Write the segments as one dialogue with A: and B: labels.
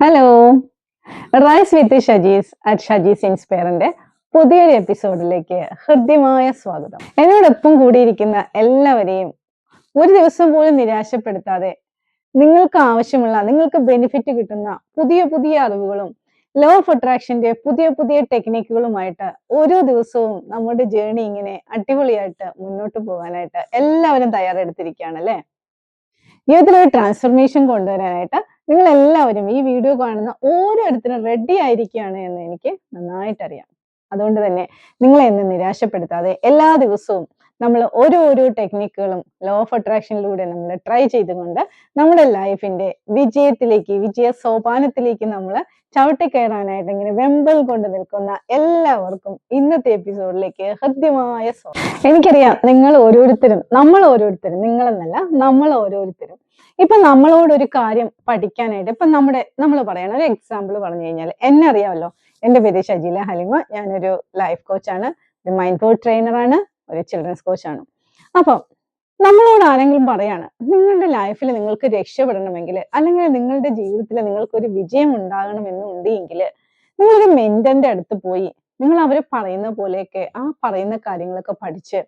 A: Hello, rice with ഷജീസ് at ഷജീസ് ഇൻസ്പയറിന്റെ പുതിയൊരു എപ്പിസോഡിലേക്ക് ഹൃദ്യമായ സ്വാഗതം. എന്നോടൊപ്പം കൂടിയിരിക്കുന്ന എല്ലാവരെയും ഒരു ദിവസം പോലും നിരാശപ്പെടുത്താതെ നിങ്ങൾക്ക് ആവശ്യമുള്ള, നിങ്ങൾക്ക് ബെനിഫിറ്റ് കിട്ടുന്ന പുതിയ പുതിയ അറിവുകളും ലോ ഓഫ് അട്രാക്ഷന്റെ പുതിയ പുതിയ ടെക്നിക്കുകളുമായിട്ട് ഓരോ ദിവസവും നമ്മുടെ ജേർണി ഇങ്ങനെ അടിപൊളിയായിട്ട് മുന്നോട്ട് പോകാനായിട്ട് എല്ലാവരും തയ്യാറെടുത്തിരിക്കുകയാണ് അല്ലേ? ജീവിതത്തിൽ ഒരു ട്രാൻസ്ഫർമേഷൻ കൊണ്ടുവരാനായിട്ട് നിങ്ങൾ എല്ലാവരും ഈ വീഡിയോ കാണുന്ന ഓരോരുത്തരും റെഡി ആയിരിക്കുകയാണ് എന്ന് എനിക്ക് നന്നായിട്ടറിയാം. അതുകൊണ്ട് തന്നെ നിങ്ങളെ എന്ന് നിരാശപ്പെടുത്താതെ എല്ലാ ദിവസവും നമ്മൾ ഓരോ ടെക്നിക്കുകളും ലോ ഓഫ് അട്രാക്ഷനിലൂടെ നമ്മൾ ട്രൈ ചെയ്തുകൊണ്ട് നമ്മുടെ ലൈഫിന്റെ വിജയ സോപാനത്തിലേക്ക് നമ്മൾ ചവിട്ടിക്കയറാനായിട്ട് ഇങ്ങനെ വെമ്പൽ കൊണ്ട് നിൽക്കുന്ന എല്ലാവർക്കും ഇന്നത്തെ എപ്പിസോഡിലേക്ക് ഹൃദ്യമായ എനിക്കറിയാം നമ്മൾ ഓരോരുത്തരും നിങ്ങളെന്നല്ല, നമ്മൾ ഓരോരുത്തരും ഇപ്പൊ നമ്മളോട് ഒരു കാര്യം പഠിക്കാനായിട്ട് ഇപ്പൊ നമ്മൾ പറയണം. ഒരു എക്സാമ്പിൾ പറഞ്ഞു കഴിഞ്ഞാൽ എന്നെ അറിയാമല്ലോ, എന്റെ പേര് ഷജീല ഹലിമ. ഞാനൊരു ലൈഫ് കോച്ചാണ്, ഒരു മൈൻഡ് ബോഡി ട്രെയിനറാണ്, ഒരു ചിൽഡ്രൻസ് കോച്ചാണ്. അപ്പം നമ്മളോട് ആരെങ്കിലും പറയാണ് നിങ്ങളുടെ ലൈഫിൽ നിങ്ങൾക്ക് രക്ഷപ്പെടണമെങ്കിൽ, അല്ലെങ്കിൽ നിങ്ങളുടെ ജീവിതത്തിൽ നിങ്ങൾക്കൊരു വിജയം ഉണ്ടാകണമെന്നുണ്ടെങ്കിൽ നിങ്ങളൊരു മെന്ററിന്റെ അടുത്ത് പോയി നിങ്ങൾ അവർ പറയുന്ന പോലെയൊക്കെ ആ പറയുന്ന കാര്യങ്ങളൊക്കെ പഠിച്ച്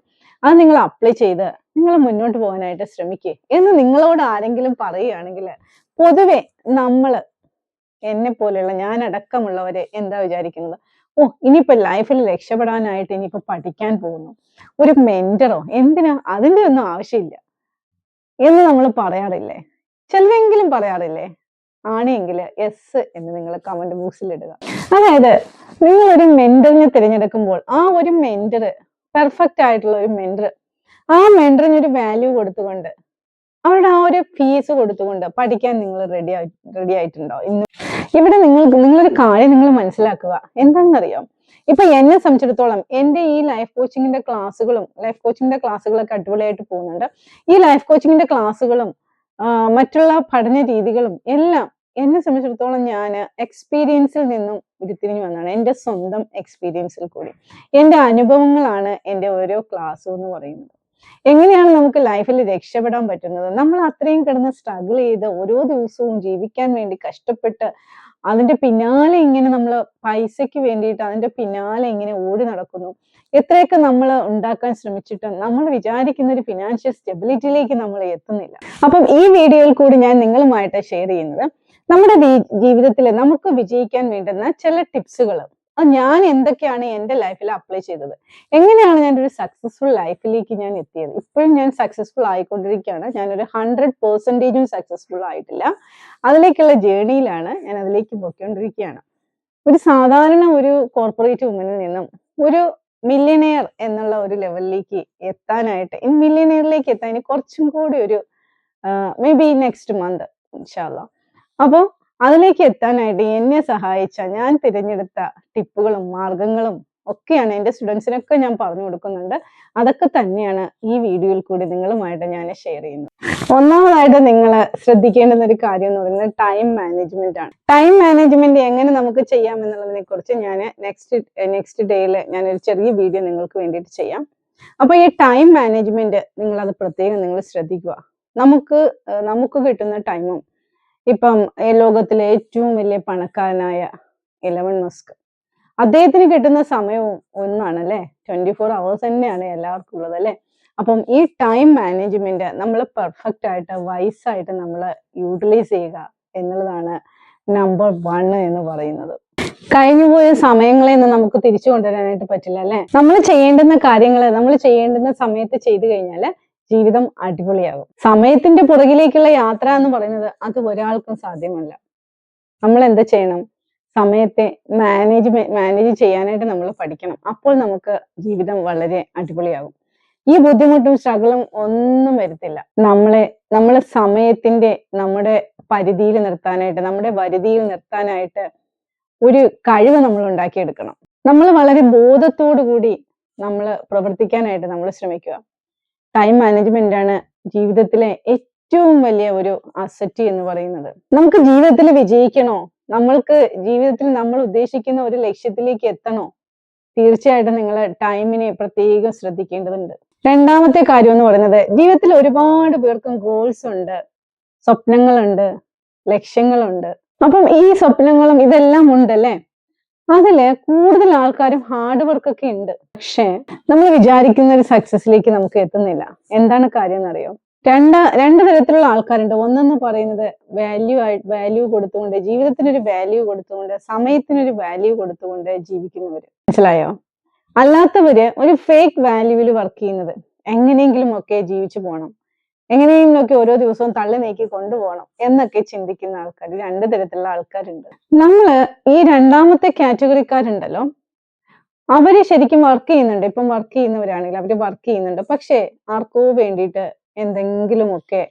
A: അത് നിങ്ങൾ അപ്ലൈ ചെയ്ത് നിങ്ങൾ മുന്നോട്ട് പോകാനായിട്ട് ശ്രമിക്കുക എന്ന് നിങ്ങളോട് ആരെങ്കിലും പറയുകയാണെങ്കിൽ, പൊതുവെ എന്നെ പോലെയുള്ള ഞാൻ അടക്കമുള്ളവരെ എന്താ വിചാരിക്കുന്നത്? ഇനിയിപ്പോ ലൈഫിൽ രക്ഷപ്പെടാനായിട്ട് ഇനിയിപ്പോ പഠിക്കാൻ പോകുന്നു, ഒരു മെന്ററോ എന്തിനാ, അതിന്റെ ഒന്നും ആവശ്യമില്ല എന്ന് നമ്മൾ പറയാറില്ലേ? ചിലരെങ്കിലും പറയാറില്ലേ? ആണെങ്കിൽ യെസ് എന്ന് നിങ്ങൾ കമന്റ് ബോക്സിൽ ഇടുക. അതായത് നിങ്ങൾ ഒരു മെന്ററിനെ തിരഞ്ഞെടുക്കുമ്പോൾ ആ ഒരു മെന്റർ പെർഫെക്റ്റ് ആയിട്ടുള്ള ഒരു മെന്റർ, ആ മെന്ററിന് ഒരു വാല്യൂ കൊടുത്തുകൊണ്ട് അവരുടെ ആ ഒരു ഫീസ് കൊടുത്തുകൊണ്ട് പഠിക്കാൻ നിങ്ങൾ റെഡി ആയിട്ടുണ്ടോ? ഇവിടെ നിങ്ങളൊരു കാര്യം നിങ്ങൾ മനസ്സിലാക്കുക. എന്താണെന്നറിയാം, ഇപ്പൊ എന്നെ സംബന്ധിച്ചിടത്തോളം എന്റെ ഈ ലൈഫ് കോച്ചിങ്ങിന്റെ ക്ലാസ്സുകളൊക്കെ അടിപൊളിയായിട്ട് പോകുന്നുണ്ട്. ഈ ലൈഫ് കോച്ചിങ്ങിന്റെ ക്ലാസ്സുകളും മറ്റുള്ള പഠന രീതികളും എല്ലാം എന്നെ സംബന്ധിച്ചിടത്തോളം ഞാൻ എക്സ്പീരിയൻസിൽ നിന്നും ഉരുത്തിരിഞ്ഞു വന്നതാണ്. എൻ്റെ സ്വന്തം എക്സ്പീരിയൻസിൽ കൂടി എൻ്റെ അനുഭവങ്ങളാണ് എൻ്റെ ഓരോ ക്ലാസ്സും എന്ന് പറയുന്നത്. എങ്ങനെയാണ് നമുക്ക് ലൈഫിൽ രക്ഷപ്പെടാൻ പറ്റുന്നത്? നമ്മൾ അത്രയും കിടന്ന് സ്ട്രഗിൾ ചെയ്ത് ഓരോ ദിവസവും ജീവിക്കാൻ വേണ്ടി കഷ്ടപ്പെട്ട് അതിന്റെ പിന്നാലെ ഇങ്ങനെ നമ്മൾ പൈസയ്ക്ക് വേണ്ടിയിട്ട് അതിന്റെ പിന്നാലെ ഇങ്ങനെ ഓടി നടക്കുന്നു. എത്രയൊക്കെ നമ്മൾ ഉണ്ടാക്കാൻ ശ്രമിച്ചിട്ടും നമ്മൾ വിചാരിക്കുന്ന ഒരു ഫിനാൻഷ്യൽ സ്റ്റെബിലിറ്റിയിലേക്ക് നമ്മൾ എത്തുന്നില്ല. അപ്പം ഈ വീഡിയോയിൽ കൂടി ഞാൻ നിങ്ങളുമായിട്ട് ഷെയർ ചെയ്യുന്നത് നമ്മുടെ ജീവിതത്തിൽ നമുക്ക് വിജയിക്കാൻ വേണ്ടുന്ന ചില ടിപ്സുകൾ, അത് ഞാൻ എന്തൊക്കെയാണ് എൻ്റെ ലൈഫിൽ അപ്ലൈ ചെയ്തത്, എങ്ങനെയാണ് ഞാൻ ഒരു സക്സസ്ഫുൾ ലൈഫിലേക്ക് ഞാൻ എത്തിയത്. ഇപ്പോഴും ഞാൻ സക്സസ്ഫുൾ ആയിക്കൊണ്ടിരിക്കുകയാണ്. ഞാനൊരു 100% സക്സസ്ഫുൾ ആയിട്ടില്ല, അതിലേക്കുള്ള ജേർണിയിലാണ്, ഞാൻ അതിലേക്ക് പോയിക്കൊണ്ടിരിക്കുകയാണ്. ഒരു സാധാരണ ഒരു കോർപ്പറേറ്റ് വുമനിൽ നിന്നും ഒരു മില്യനെയർ എന്നുള്ള ഒരു ലെവലിലേക്ക് എത്താനായിട്ട്, ഈ മില്യനെയറിലേക്ക് എത്താൻ ഇനി കുറച്ചും കൂടി ഒരു മേ ബി നെക്സ്റ്റ് മന്ത് ഇൻഷാ അല്ലാഹ്. അപ്പോൾ അതിലേക്ക് എത്താനായിട്ട് എന്നെ സഹായിച്ച, ഞാൻ തിരഞ്ഞെടുത്ത ടിപ്പുകളും മാർഗങ്ങളും ഒക്കെയാണ് എൻ്റെ സ്റ്റുഡൻസിനൊക്കെ ഞാൻ പറഞ്ഞു കൊടുക്കുന്നുണ്ട്. അതൊക്കെ തന്നെയാണ് ഈ വീഡിയോയിൽ കൂടി നിങ്ങളുമായിട്ട് ഞാൻ ഷെയർ ചെയ്യുന്നത്. ഒന്നാമതായിട്ട് നിങ്ങൾ ശ്രദ്ധിക്കേണ്ടുന്ന ഒരു കാര്യം എന്ന് പറയുന്നത് ടൈം മാനേജ്മെന്റ് ആണ്. ടൈം മാനേജ്മെന്റ് എങ്ങനെ നമുക്ക് ചെയ്യാം എന്നുള്ളതിനെ കുറിച്ച് ഞാൻ നെക്സ്റ്റ് ഡേയിൽ ഞാനൊരു ചെറിയ വീഡിയോ നിങ്ങൾക്ക് വേണ്ടിയിട്ട് ചെയ്യാം. അപ്പൊ ഈ ടൈം മാനേജ്മെന്റ് അത് പ്രത്യേകം നിങ്ങൾ ശ്രദ്ധിക്കുക. നമുക്ക് കിട്ടുന്ന ടൈമും, ഇപ്പം ലോകത്തിലെ ഏറ്റവും വലിയ പണക്കാരനായ ഇലവൺ മസ്ക്, അദ്ദേഹത്തിന് കിട്ടുന്ന സമയവും ഒന്നാണ് അല്ലെ? 24 hours തന്നെയാണ് എല്ലാവർക്കും ഉള്ളത് അല്ലെ? അപ്പം ഈ ടൈം മാനേജ്മെന്റ് നമ്മൾ പെർഫെക്റ്റ് ആയിട്ട് വൈസായിട്ട് നമ്മൾ യൂട്ടിലൈസ് ചെയ്യുക എന്നുള്ളതാണ് നമ്പർ 1 എന്ന് പറയുന്നത്. കഴിഞ്ഞുപോയ സമയങ്ങളെ ഒന്നും നമുക്ക് തിരിച്ചു കൊണ്ടുവരാനായിട്ട് പറ്റില്ല അല്ലെ? നമ്മൾ ചെയ്യേണ്ടുന്ന കാര്യങ്ങൾ നമ്മൾ ചെയ്യേണ്ടുന്ന സമയത്ത് ചെയ്തു കഴിഞ്ഞാൽ ജീവിതം അടിപൊളിയാകും. സമയത്തിന്റെ പുറകിലേക്കുള്ള യാത്ര എന്ന് പറയുന്നത് അത് ഒരാൾക്കും സാധ്യമല്ല. നമ്മൾ എന്താ ചെയ്യണം? സമയത്തെ മാനേജ് ചെയ്യാനായിട്ട് നമ്മൾ പഠിക്കണം. അപ്പോൾ നമുക്ക് ജീവിതം വളരെ അടിപൊളിയാകും. ഈ ബുദ്ധിമുട്ടും സ്ട്രഗിളും ഒന്നും വരുത്തില്ല. നമ്മളെ സമയത്തിന്റെ നമ്മുടെ വരുതിയിൽ നിർത്താനായിട്ട് ഒരു കഴിവ് നമ്മൾ ഉണ്ടാക്കിയെടുക്കണം. നമ്മൾ വളരെ ബോധത്തോടു കൂടി നമ്മൾ പ്രവർത്തിക്കാനായിട്ട് നമ്മൾ ശ്രമിക്കുക. ടൈം മാനേജ്മെന്റ് ആണ് ജീവിതത്തിലെ ഏറ്റവും വലിയ ഒരു അസറ്റ് എന്ന് പറയുന്നത്. നമുക്ക് ജീവിതത്തിൽ വിജയിക്കണോ, നമ്മൾക്ക് ജീവിതത്തിൽ നമ്മൾ ഉദ്ദേശിക്കുന്ന ഒരു ലക്ഷ്യത്തിലേക്ക് എത്തണോ, തീർച്ചയായിട്ടും നിങ്ങൾ ടൈമിനെ പ്രത്യേകം ശ്രദ്ധിക്കേണ്ടതുണ്ട്. രണ്ടാമത്തെ കാര്യം എന്ന് പറയുന്നത്, ജീവിതത്തിൽ ഒരുപാട് പേർക്കും ഗോൾസ് ഉണ്ട്, സ്വപ്നങ്ങളുണ്ട്, ലക്ഷ്യങ്ങളുണ്ട്. അപ്പം ഈ സ്വപ്നങ്ങളും ഇതെല്ലാം ഉണ്ടല്ലേ, അതില് കൂടുതൽ ആൾക്കാരും ഹാർഡ് വർക്ക് ഒക്കെ ഉണ്ട്. പക്ഷെ നമ്മൾ വിചാരിക്കുന്ന ഒരു സക്സസിലേക്ക് നമുക്ക് എത്തുന്നില്ല. എന്താണ് കാര്യം എന്നറിയോ? രണ്ട് തരത്തിലുള്ള ആൾക്കാരുണ്ട്. ഒന്നെന്ന് പറയുന്നത് വാല്യൂ കൊടുത്തുകൊണ്ട്, ജീവിതത്തിനൊരു വാല്യൂ കൊടുത്തുകൊണ്ട്, സമയത്തിനൊരു വാല്യൂ കൊടുത്തുകൊണ്ട് ജീവിക്കുന്നവര്. മനസ്സിലായോ? അല്ലാത്തവര് ഒരു ഫേക്ക് വാല്യൂവിൽ വർക്ക് ചെയ്യുന്നത്. എങ്ങനെയെങ്കിലും ഒക്കെ ജീവിച്ചു പോകണം, എങ്ങനെയെങ്കിലും ഒക്കെ ഓരോ ദിവസവും തള്ളി നീക്കി കൊണ്ടുപോകണം എന്നൊക്കെ ചിന്തിക്കുന്ന ആൾക്കാർ, രണ്ട് തരത്തിലുള്ള ആൾക്കാരുണ്ട്. നമ്മള് ഈ രണ്ടാമത്തെ കാറ്റഗറിക്കാരുണ്ടല്ലോ, അവര് ശരിക്കും വർക്ക് ചെയ്യുന്നുണ്ട്. ഇപ്പം വർക്ക് ചെയ്യുന്നവരാണെങ്കിൽ അവര് വർക്ക് ചെയ്യുന്നുണ്ട്. പക്ഷേ ആർക്കോ വേണ്ടിയിട്ട് എന്തെങ്കിലുമൊക്കെ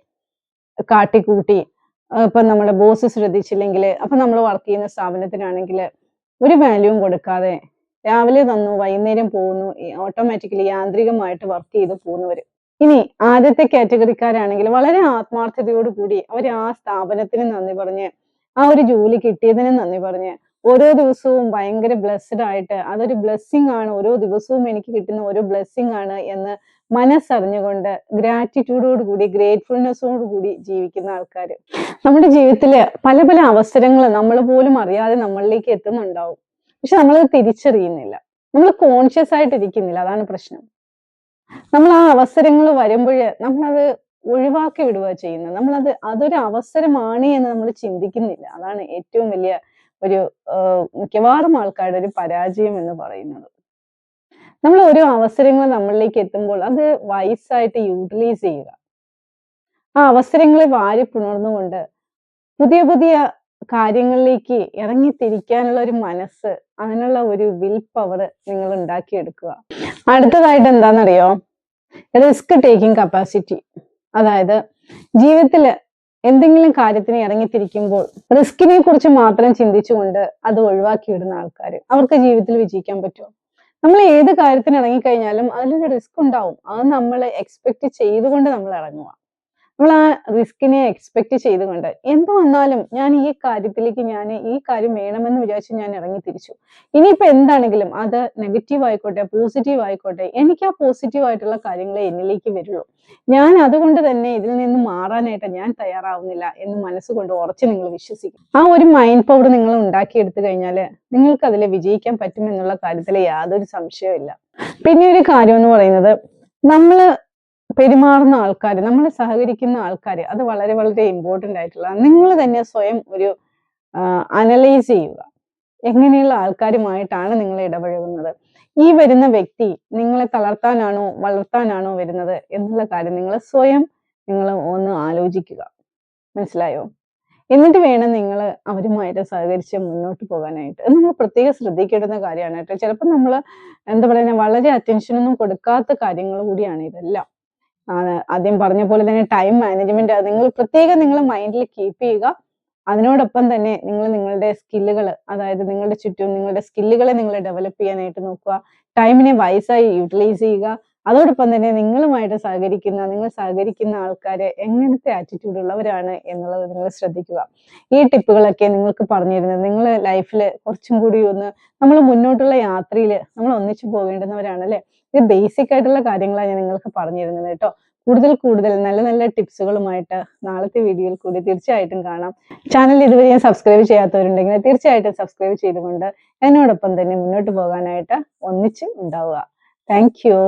A: കാട്ടിക്കൂട്ടി, ഇപ്പൊ നമ്മുടെ ബോസ് ശ്രദ്ധിച്ചില്ലെങ്കിൽ, അപ്പൊ നമ്മൾ വർക്ക് ചെയ്യുന്ന സ്ഥാപനത്തിനാണെങ്കിൽ ഒരു വാല്യൂവും കൊടുക്കാതെ രാവിലെ വന്നു വൈകുന്നേരം പോകുന്നു, ഓട്ടോമാറ്റിക്കലി യാന്ത്രികമായിട്ട് വർക്ക് ചെയ്ത് പോകുന്നവര്. ഇനി ആദ്യത്തെ കാറ്റഗറിക്കാരാണെങ്കിൽ വളരെ ആത്മാർത്ഥതയോട് കൂടി അവർ ആ സ്ഥാപനത്തിന് നന്ദി പറഞ്ഞ്, ആ ഒരു ജോലി കിട്ടിയതിന് നന്ദി പറഞ്ഞ്, ഓരോ ദിവസവും ഭയങ്കര ബ്ലെസ്ഡ് ആയിട്ട്, അതൊരു ബ്ലെസ്സിങ് ആണ്, ഓരോ ദിവസവും എനിക്ക് കിട്ടുന്ന ഓരോ ബ്ലെസ്സിങ് ആണ് എന്ന് മനസ്സറിഞ്ഞുകൊണ്ട് ഗ്രാറ്റിറ്റ്യൂഡോട് കൂടി, ഗ്രേറ്റ്ഫുൾനെസ്സോട് കൂടി ജീവിക്കുന്ന ആൾക്കാർ. നമ്മുടെ ജീവിതത്തില് പല പല അവസരങ്ങൾ നമ്മൾ പോലും അറിയാതെ നമ്മളിലേക്ക് എത്തുന്നുണ്ടാവും. പക്ഷെ നമ്മളത് തിരിച്ചറിയുന്നില്ല, നമ്മൾ കോൺഷ്യസ് ആയിട്ട് ഇരിക്കുന്നില്ല. അതാണ് പ്രശ്നം. നമ്മൾ ആ അവസരങ്ങൾ വരുമ്പോൾ നമ്മളത് ഒഴിവാക്കി വിടുക ചെയ്യുന്നത്. അതൊരു അവസരമാണ് എന്ന് നമ്മൾ ചിന്തിക്കുന്നില്ല. അതാണ് ഏറ്റവും വലിയ ഒരു മിക്കവാറും ആൾക്കാരുടെ ഒരു പരാജയം എന്ന് പറയുന്നത്. നമ്മൾ ഓരോ അവസരങ്ങൾ നമ്മളിലേക്ക് എത്തുമ്പോൾ അത് വൈസായിട്ട് യൂട്ടിലൈസ് ചെയ്യുക. ആ അവസരങ്ങളെ വാരി പുണർന്നുകൊണ്ട് പുതിയ പുതിയ കാര്യങ്ങളിലേക്ക് ഇറങ്ങിത്തിരിക്കാനുള്ള ഒരു മനസ്സ്, അതിനുള്ള ഒരു വിൽ പവർ നിങ്ങൾ ഉണ്ടാക്കിയെടുക്കുക. അടുത്തതായിട്ട് എന്താണെന്നറിയോ? Risk taking capacity. അതായത് ജീവിതത്തിൽ എന്തെങ്കിലും കാര്യത്തിന് ഇറങ്ങിത്തിരിക്കുമ്പോൾ റിസ്കിനെ കുറിച്ച് മാത്രം ചിന്തിച്ചുകൊണ്ട് അത് ഒഴിവാക്കിയിടുന്ന ആൾക്കാർ, അവർക്ക് ജീവിതത്തിൽ വിജയിക്കാൻ പറ്റുമോ? നമ്മൾ ഏത് കാര്യത്തിന് ഇറങ്ങിക്കഴിഞ്ഞാലും അതിലൊരു റിസ്ക് ഉണ്ടാവും. അത് നമ്മൾ എക്സ്പെക്ട് ചെയ്തുകൊണ്ട് നമ്മൾ ഇറങ്ങുക. നമ്മൾ ആ റിസ്കിനെ എക്സ്പെക്ട് ചെയ്തുകൊണ്ട് എന്ത് വന്നാലും ഞാൻ ഈ കാര്യത്തിലേക്ക്, ഞാൻ ഈ കാര്യം വേണമെന്ന് വിചാരിച്ച് ഞാൻ ഇറങ്ങി തിരിച്ചു. ഇനിയിപ്പോ എന്താണെങ്കിലും അത് നെഗറ്റീവ് ആയിക്കോട്ടെ പോസിറ്റീവ് ആയിക്കോട്ടെ, എനിക്ക് ആ പോസിറ്റീവ് ആയിട്ടുള്ള കാര്യങ്ങളെ എന്നിലേക്ക് വരുള്ളൂ. ഞാൻ അതുകൊണ്ട് തന്നെ ഇതിൽ നിന്ന് മാറാനായിട്ട് ഞാൻ തയ്യാറാവുന്നില്ല എന്ന് മനസ്സുകൊണ്ട് ഉറച്ച് നിങ്ങൾ വിശ്വസിക്കും. ആ ഒരു മൈൻഡ് പവർ നിങ്ങൾ ഉണ്ടാക്കിയെടുത്തു കഴിഞ്ഞാൽ നിങ്ങൾക്ക് അതിൽ വിജയിക്കാൻ പറ്റുമെന്നുള്ള കാര്യത്തിൽ യാതൊരു സംശയവും ഇല്ല. പിന്നെ ഒരു കാര്യം എന്ന് പറയുന്നത്, നമ്മള് പെരുമാറുന്ന ആൾക്കാർ, നമ്മൾ സഹകരിക്കുന്ന ആൾക്കാർ, അത് വളരെ വളരെ ഇമ്പോർട്ടന്റ് ആയിട്ടുള്ള, നിങ്ങൾ തന്നെ സ്വയം ഒരു അനലൈസ് ചെയ്യുക. എങ്ങനെയുള്ള ആൾക്കാരുമായിട്ടാണ് നിങ്ങൾ ഇടപഴകുന്നത്? ഈ വരുന്ന വ്യക്തി നിങ്ങളെ തളർത്താനാണോ വളർത്താനാണോ വരുന്നത് എന്നുള്ള കാര്യം നിങ്ങൾ ഒന്ന് ആലോചിക്കുക. മനസ്സിലായോ? എന്നിട്ട് വേണം നിങ്ങൾ അവരുമായിട്ട് സഹകരിച്ച് മുന്നോട്ട് പോകാനായിട്ട്. അത് നമ്മൾ പ്രത്യേകം ശ്രദ്ധിക്കേണ്ടുന്ന കാര്യമാണ് കേട്ടോ. ചിലപ്പോൾ നമ്മൾ എന്താ പറയുക, വളരെ അറ്റൻഷനൊന്നും കൊടുക്കാത്ത കാര്യങ്ങൾ കൂടിയാണ് ഇതെല്ലാം. ആദ്യം പറഞ്ഞ പോലെ തന്നെ ടൈം മാനേജ്മെന്റ് നിങ്ങൾ പ്രത്യേകം നിങ്ങൾ മൈൻഡിൽ കീപ്പ് ചെയ്യുക. അതിനോടൊപ്പം തന്നെ നിങ്ങൾ നിങ്ങളുടെ സ്കില്ലുകൾ, അതായത് നിങ്ങളുടെ ചുറ്റും നിങ്ങളുടെ സ്കില്ലുകളെ നിങ്ങൾ ഡെവലപ്പ് ചെയ്യാനായിട്ട് നോക്കുക. ടൈമിനെ വൈസായി യൂട്ടിലൈസ് ചെയ്യുക. അതോടൊപ്പം തന്നെ നിങ്ങൾ സഹകരിക്കുന്ന ആൾക്കാര് എങ്ങനത്തെ ആറ്റിറ്റ്യൂഡ് ഉള്ളവരാണ് എന്നുള്ളത് നിങ്ങൾ ശ്രദ്ധിക്കുക. ഈ ടിപ്പുകളൊക്കെ നിങ്ങൾക്ക് പറഞ്ഞു തരുന്നത് നിങ്ങൾ ലൈഫിൽ കുറച്ചും കൂടി ഒന്ന്, നമ്മൾ മുന്നോട്ടുള്ള യാത്രയിൽ നമ്മൾ ഒന്നിച്ചു പോകേണ്ടുന്നവരാണ് അല്ലെ. ഇത് ബേസിക് ആയിട്ടുള്ള കാര്യങ്ങളാണ് ഞാൻ നിങ്ങൾക്ക് പറഞ്ഞു തരുന്നത് കേട്ടോ. കൂടുതൽ നല്ല നല്ല ടിപ്സുകളുമായിട്ട് നാളത്തെ വീഡിയോയിൽ കൂടി തീർച്ചയായിട്ടും കാണാം. ചാനൽ ഇതുവരെ സബ്സ്ക്രൈബ് ചെയ്യാത്തവരുണ്ടെങ്കിൽ തീർച്ചയായിട്ടും സബ്സ്ക്രൈബ് ചെയ്തുകൊണ്ട് എന്നോടൊപ്പം തന്നെ മുന്നോട്ട് പോകാനായിട്ട് ഒന്നിച്ച് ഉണ്ടാവുക. Thank you.